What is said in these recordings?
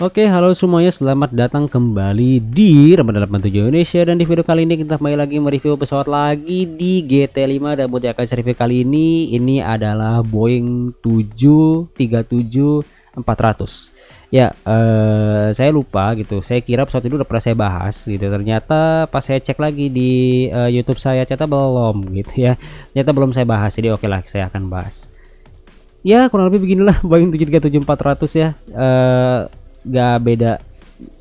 Oke, halo semuanya, selamat datang kembali di Ramadan 87 Indonesia. Dan di video kali ini kita kembali lagi mereview pesawat lagi di GT5. Dan buat yang akan review kali ini adalah Boeing 737-400. Ya, saya lupa gitu. Saya kira pesawat itu udah pernah saya bahas gitu. Ternyata pas saya cek lagi di YouTube saya, ternyata belum gitu ya. Ternyata belum saya bahas. Jadi oke lah, saya akan bahas. Ya, kurang lebih beginilah Boeing 737-400 ya. Gak beda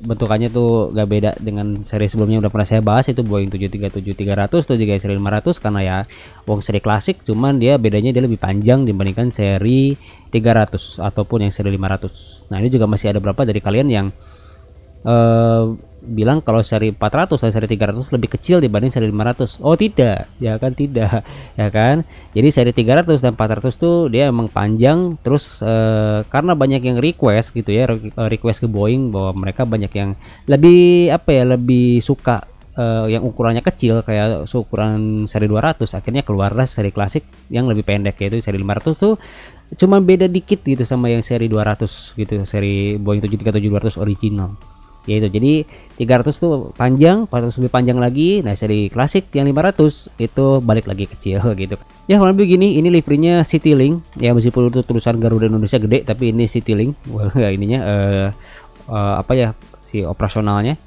bentukannya tuh, gak beda dengan seri sebelumnya udah pernah saya bahas, itu Boeing 737-300 tuh juga seri 500, karena ya Boeing seri klasik, cuman dia bedanya dia lebih panjang dibandingkan seri 300 ataupun yang seri 500. Nah, ini juga masih ada berapa dari kalian yang bilang kalau seri 400 dan seri 300 lebih kecil dibanding seri 500. Oh tidak, ya kan, tidak ya kan. Jadi seri 300 dan 400 tuh dia emang panjang. Terus karena banyak yang request gitu ya, request ke Boeing bahwa mereka banyak yang lebih apa ya, lebih suka yang ukurannya kecil kayak ukuran seri 200. Akhirnya keluarlah seri klasik yang lebih pendek, yaitu seri 500 tuh cuma beda dikit gitu sama yang seri 200 gitu, seri Boeing 737-200 original. Yaitu jadi 300 tuh panjang, 400 lebih panjang lagi. Nah, seri klasik yang 500 itu balik lagi kecil gitu. Ya, kurang lebih gini. Ini liverynya Citylink ya, meskipun itu tulisan Garuda Indonesia gede, tapi ini Citylink. Ininya apa ya, si operasionalnya.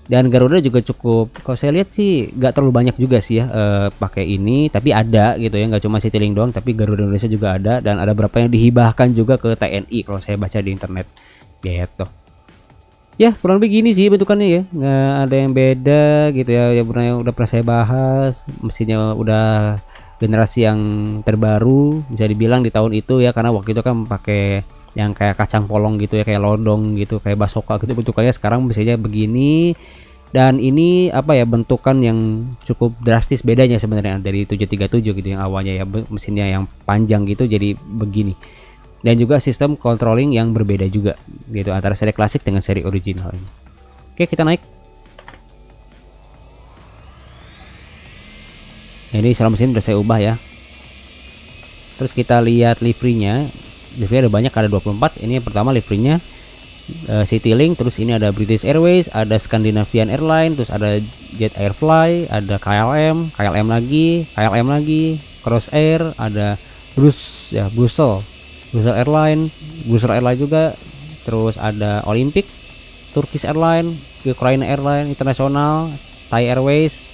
Dan Garuda juga cukup, kalau saya lihat sih nggak terlalu banyak juga sih ya pakai ini, tapi ada gitu ya, nggak cuma Citylink doang, tapi Garuda Indonesia juga ada, dan ada berapa yang dihibahkan juga ke TNI kalau saya baca di internet gitu. Ya, kurang lebih gini sih bentukannya ya, nggak ada yang beda gitu ya. Yang udah pernah saya bahas, mesinnya udah generasi yang terbaru bisa dibilang di tahun itu ya, karena waktu itu kan pakai yang kayak kacang polong gitu ya, kayak lodong gitu, kayak basoka gitu bentukannya. Sekarang mesinnya begini, dan ini apa ya, bentukan yang cukup drastis bedanya sebenarnya dari 737 gitu, yang awalnya ya mesinnya yang panjang gitu jadi begini. Dan juga sistem controlling yang berbeda juga gitu antara seri klasik dengan seri original ini. Oke, kita naik. Ini salah mesin udah saya ubah ya. Terus kita lihat liverynya. Livery ada banyak, ada 24. Ini yang pertama liverynya Citylink. Terus ini ada British Airways, ada Scandinavian Airlines, terus ada Jet Airfly, ada KLM, KLM lagi, Crossair, ada Brussels Airline, Brussels Airline juga. Terus ada Olympic, Turkish Airline, Ukraine Airline Internasional, Thai Airways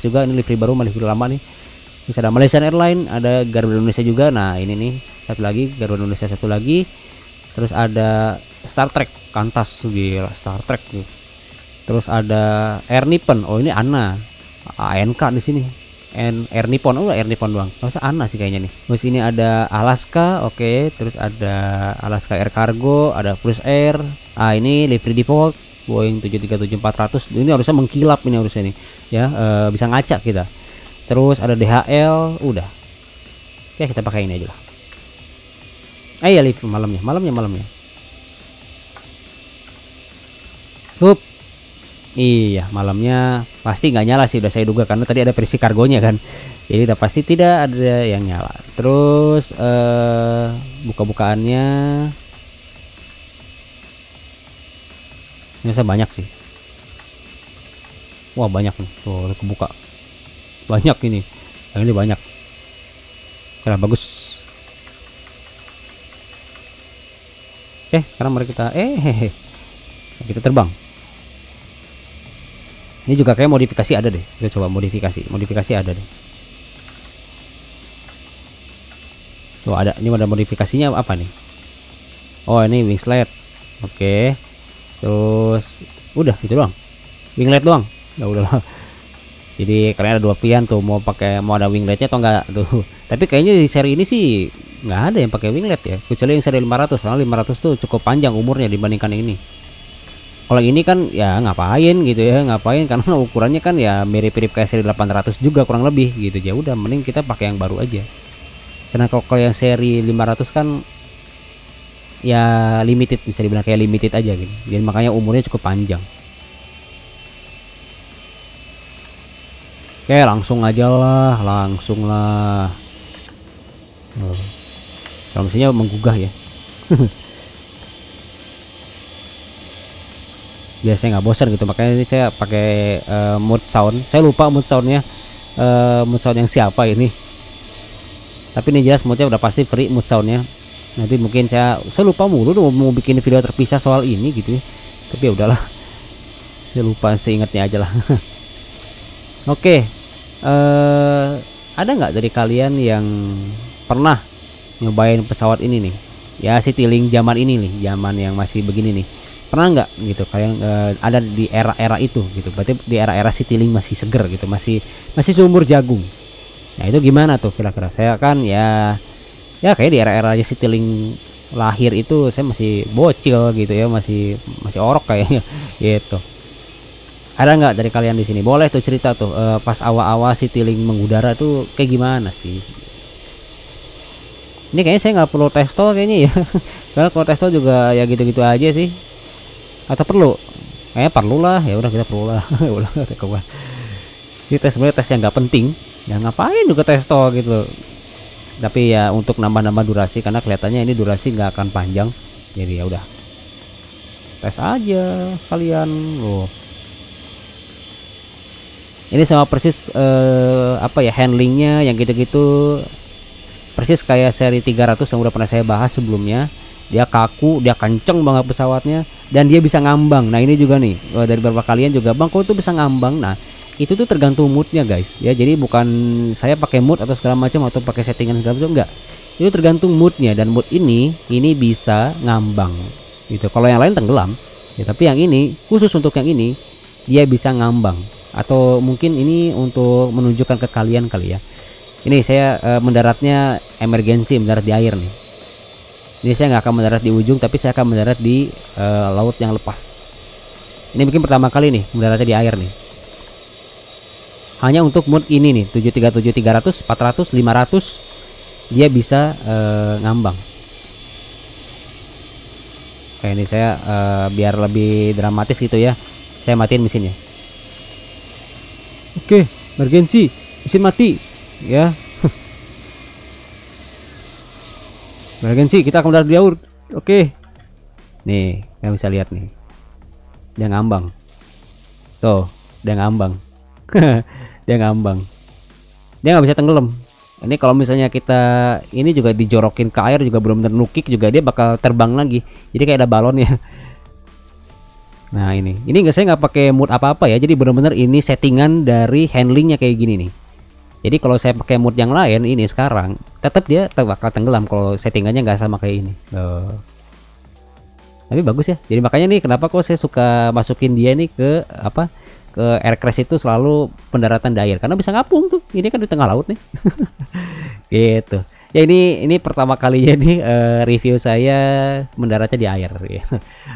juga. Ini livery baru, livery lama nih. Terus ada Malaysian Airline, ada Garuda Indonesia juga. Nah, ini nih satu lagi, Garuda Indonesia satu lagi. Terus ada Star Trek, Qantas, gila Star Trek nih. Terus ada Air Nippon. Oh, ini ANA, ANK di sini. Air Nippon, Air Nippon doang. Masa ANA sih kayaknya nih. Terus ini ada Alaska, oke. Terus ada Alaska Air Cargo, ada Plus Air. Ini livery default Boeing 737-400. Ini harusnya mengkilap, ini harusnya nih ya, bisa ngaca kita. Terus ada DHL, udah. Oke, kita pakai ini aja lah. Ya, livery malamnya. Hup. Iya, malamnya pasti nggak nyala sih, udah saya duga, karena tadi ada versi kargonya kan. Jadi udah pasti tidak ada yang nyala. Terus buka-bukaannya ini saya banyak sih. Wah, banyak nih. Tuh, udah kebuka. Banyak ini. Yang ini banyak. Oke, bagus. Sekarang mari kita kita terbang. Ini juga kayak modifikasi ada deh. Kita coba modifikasi ada deh. Tuh ada, ini ada modifikasinya apa nih? Oh, ini wing sled. Oke. Terus udah gitu doang. Winglet doang. Ya udahlah. Jadi kalian ada dua pilihan tuh, mau ada wingletnya atau enggak tuh. Tapi kayaknya di seri ini sih nggak ada yang pakai winglet ya, kecuali yang seri 500. Karena 500 tuh cukup panjang umurnya dibandingkan yang ini. Kalau ini kan ya ngapain gitu ya, karena ukurannya kan ya mirip-mirip kayak seri 800 juga kurang lebih gitu. Ya udah, mending kita pakai yang baru aja. Sedangkan kalau yang seri 500 kan ya limited, bisa dibilang kayak limited aja gitu. Jadi makanya umurnya cukup panjang. Oke, langsung lah. Kalau mesinnya menggugah ya. biar saya nggak bosan gitu. Makanya ini saya pakai mood sound. Saya lupa mood soundnya, mood sound yang siapa ini, tapi ini jelas moodnya udah pasti free mood soundnya. Nanti mungkin saya lupa mulu tuh mau bikin video terpisah soal ini gitu ya, tapi ya udahlah, saya lupa, seingatnya aja lah. Oke, ada nggak dari kalian yang pernah nyobain pesawat ini nih ya, Citylink zaman ini nih, zaman yang masih begini nih, pernah nggak gitu kalian ada di era-era itu gitu, berarti di era-era Citylink masih seger gitu, masih seumur jagung. Nah itu gimana tuh kira-kira? Saya kan ya kayak di era-era Citylink lahir itu saya masih bocil gitu ya, masih orok kayaknya gitu. Ada nggak dari kalian di sini? Boleh tuh cerita tuh pas awal-awal Citylink mengudara tuh kayak gimana sih? Ini kayaknya saya nggak perlu tes tol kayaknya ya. Karena kalau tes tol juga ya gitu-gitu aja sih. Atau perlu? Kayaknya perlu lah. Ya udah kita perlu lah. Udah ini tes, sebenarnya tes yang nggak penting. Ya ngapain juga tes tol gitu. Tapi ya untuk nambah-nambah durasi, karena kelihatannya ini durasi nggak akan panjang. Jadi ya udah. Tes aja sekalian loh. Ini sama persis apa ya, handlingnya yang gitu-gitu persis kayak seri 300 yang udah pernah saya bahas sebelumnya. Dia kaku, dia kenceng banget pesawatnya, dan dia bisa ngambang. Nah ini juga nih dari beberapa kalian juga, bang kok itu bisa ngambang. Nah itu tuh tergantung moodnya guys ya, jadi bukan saya pakai mood atau segala macam atau pakai settingan segala macam, enggak, itu tergantung moodnya. Dan mood ini bisa ngambang gitu. Kalau yang lain tenggelam ya, tapi yang ini khusus untuk yang ini dia bisa ngambang. Atau mungkin ini untuk menunjukkan ke kalian kali ya. Ini saya mendaratnya emergency, mendarat di air nih. Ini saya nggak akan mendarat di ujung, tapi saya akan mendarat di laut yang lepas. Ini mungkin pertama kali nih mendaratnya di air nih. Hanya untuk mood ini nih 737 300 400 500 dia bisa ngambang. Oke, ini saya biar lebih dramatis gitu ya, saya matiin mesinnya. Oke, emergency, mesin mati ya. Emergency, kita akan mendarat di air. Oke, nih kalian bisa lihat nih, dia ngambang tuh, dia ngambang. Dia ngambang, dia nggak bisa tenggelam. Ini kalau misalnya kita ini juga dijorokin ke air juga belum tentu kick juga dia bakal terbang lagi, jadi kayak ada balonnya. Nah ini nggak, saya nggak pakai mood apa-apa ya, jadi benar-benar ini settingan dari handlingnya kayak gini nih. Jadi kalau saya pakai mood yang lain ini sekarang tetap dia bakal tenggelam kalau settingannya nggak sama kayak ini. Tapi bagus ya, jadi makanya nih kenapa kok saya suka masukin dia nih ke apa, ke air crash itu selalu pendaratan di air, karena bisa ngapung tuh. Ini kan di tengah laut nih. Gitu ya. Ini pertama kalinya nih review saya mendaratnya di air ya.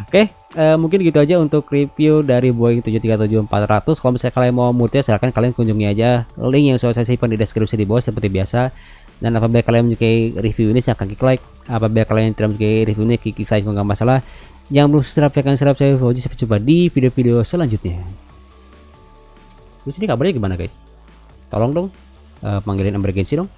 Oke, mungkin gitu aja untuk review dari Boeing 737-400. Kalau misalnya kalian mau moodnya, silahkan kalian kunjungi aja link yang sudah saya simpan di deskripsi di bawah seperti biasa. Dan apabila kalian menyukai review ini, silahkan klik like. Apabila kalian tidak menyukai review ini, klik saja, nggak masalah. Yang belum subscribe, silahkan subscribe. Sampai jumpa di video-video selanjutnya. Terus ini kabarnya gimana guys? Tolong dong panggilin emergency dong.